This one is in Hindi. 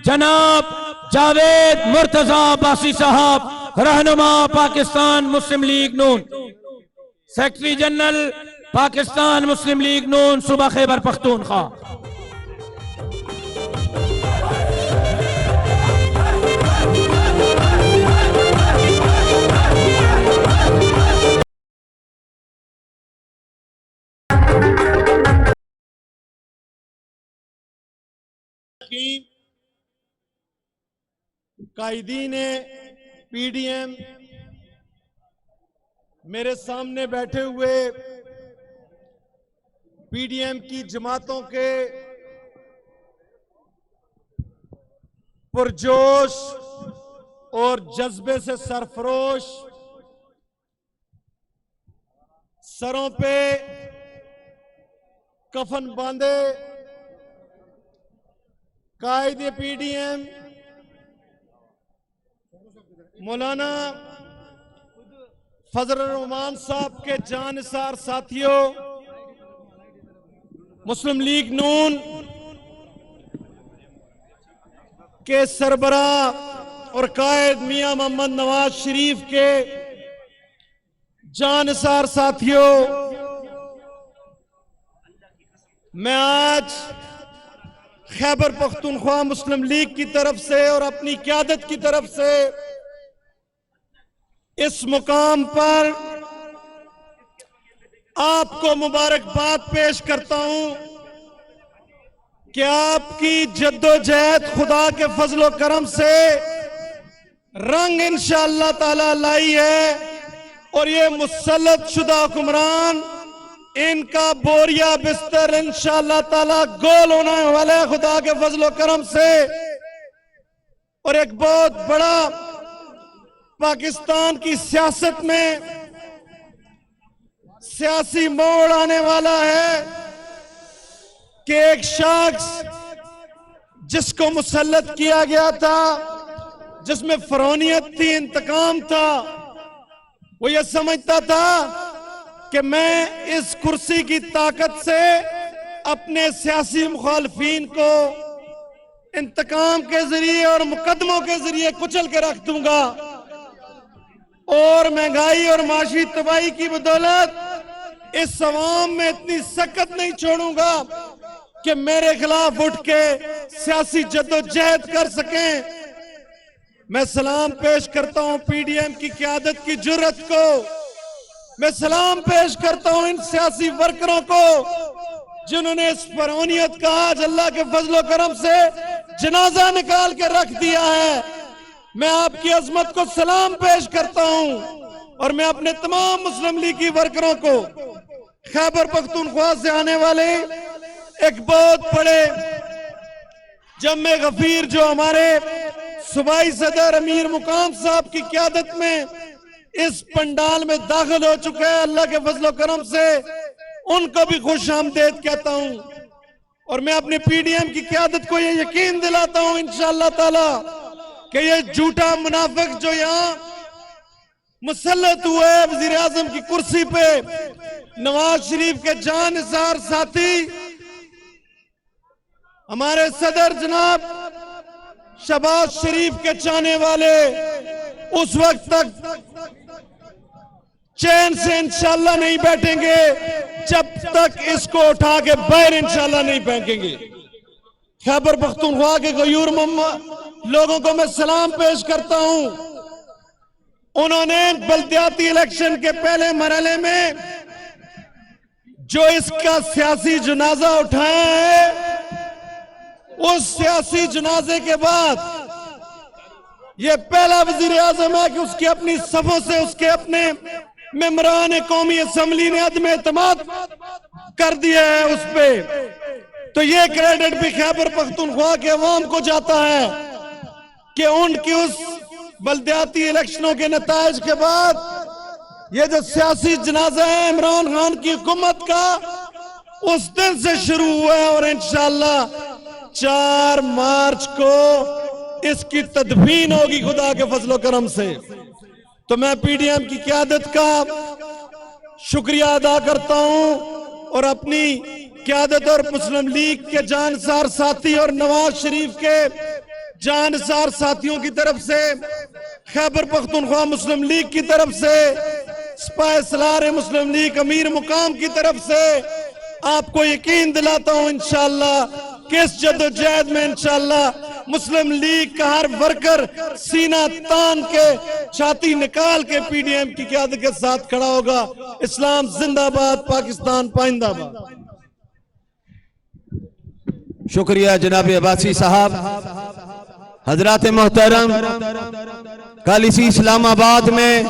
जनाब जावेद मुर्तजा अब्बासी साहब, रहनुमा पाकिस्तान मुस्लिम लीग नून, सेक्रेटरी जनरल पाकिस्तान मुस्लिम लीग नून सूबा खैबर पख्तूनख्वा। कायदीन पीडीएम, मेरे सामने बैठे हुए पीडीएम की जमातों के पुरजोश और जज्बे से सरफरोश, सरों पे कफन बांधे कायदे पीडीएम मौलाना फजल रहमान साहब के जानसार साथियों, मुस्लिम लीग नून के सरबराह और कायद मियां मोहम्मद नवाज शरीफ के जानसार साथियों, मैं आज खैबर पख्तूनख्वा मुस्लिम लीग की तरफ से और अपनी क़यादत की तरफ से इस मुकाम पर आपको मुबारकबाद पेश करता हूं कि आपकी जद्दोजहद खुदा के फजलो करम से रंग इंशाअल्लाह ताला लाई है और ये मुसल्लत शुदा हुक्मरान, इनका बोरिया बिस्तर इंशाअल्लाह ताला गोल होने वाला है खुदा के फजलो करम से। और एक बहुत बड़ा पाकिस्तान की सियासत में सियासी मोड़ आने वाला है कि एक शख्स जिसको मुसल्लत किया गया था, जिसमें फरौनियत थी, इंतकाम था, वो ये समझता था कि मैं इस कुर्सी की ताकत से अपने सियासी मुखालफीन को इंतकाम के जरिए और मुकदमों के जरिए कुचल के रख दूंगा और महंगाई और माशी तबाही की बदौलत इस अवाम में इतनी सख्त नहीं छोड़ूंगा कि मेरे खिलाफ उठ के सियासी जद्दोजहद कर सकें। मैं सलाम पेश करता हूं पीडीएम की क़यादत की जुर्रत को, मैं सलाम पेश करता हूं इन सियासी वर्करों को जिन्होंने इस फरौनियत का आज अल्लाह के फजलो करम से जनाजा निकाल के रख दिया है। मैं आपकी अजमत को सलाम पेश करता हूं और मैं अपने तमाम मुस्लिम लीग की वर्करों को खैबर पख्तूनख्वा से आने वाले एक बहुत बड़े जम्मे गफीर जो हमारे सूबाई सदर अमीर मुकाम साहब की क़यादत में इस पंडाल में दाखिल हो चुके हैं, अल्लाह के फजलो करम से उनको भी खुश आमदेद कहता हूं। और मैं अपने पीडीएम की क़यादत को ये यकीन दिलाता हूं इंशाअल्लाह ताला कि ये झूठा मुनाफिक जो यहां मुसल्लत हुए वजीर आजम की कुर्सी पे, नवाज शरीफ के जानसार साथी हमारे सदर जनाब शहबाज शरीफ के चाहने वाले, उस वक्त तक चैन से इंशाअल्लाह नहीं बैठेंगे जब तक इसको उठा के बाहर इंशाअल्लाह नहीं फेंकेंगे। खैबर पख्तूनख्वा के गयूर लोगों को मैं सलाम पेश करता हूं। उन्होंने बल्दियाती इलेक्शन के पहले मरहले में जो इसका सियासी जनाजा उठाया है, उस सियासी जनाजे के बाद यह पहला वजीर आजम है कि उसकी अपनी सफों से उसके अपने मेंबरान कौमी असम्बली ने अदम एतमाद कर दिया है उस पे। तो ये क्रेडिट भी खैबर पख्तूनख्वा के अवाम को जाता है कि उनकी उस बल्दियाती इलेक्शनों के नताज के बाद ये जो सियासी जनाजा है इमरान खान की हुकूमत का, उस दिन से शुरू हुआ है और इंशाअल्लाह 4 मार्च को इसकी तदफीन होगी खुदा के फजलो करम से। तो मैं पीडीएम की क़यादत का शुक्रिया अदा करता हूं और अपनी क़यादत और मुस्लिम लीग के जानसार साथी और नवाज शरीफ के जानसार साथियों की तरफ से, खैबर पख्तूनख्वा मुस्लिम लीग की तरफ से, सिपाही सलार मुस्लिम लीग अमीर मुकाम की तरफ से आपको यकीन दिलाता हूं इंशाअल्लाह कि इस जद्दोजहद में इंशाअल्लाह मुस्लिम लीग का हर वर्कर सीना तान के, छाती निकाल के पीडीएम की क़यादत के साथ खड़ा होगा। इस्लाम जिंदाबाद, पाकिस्तान पाइंदाबाद। शुक्रिया जनाब अब्बासी साहब। हजरात मोहतरम, कल इसी इस्लामाबाद में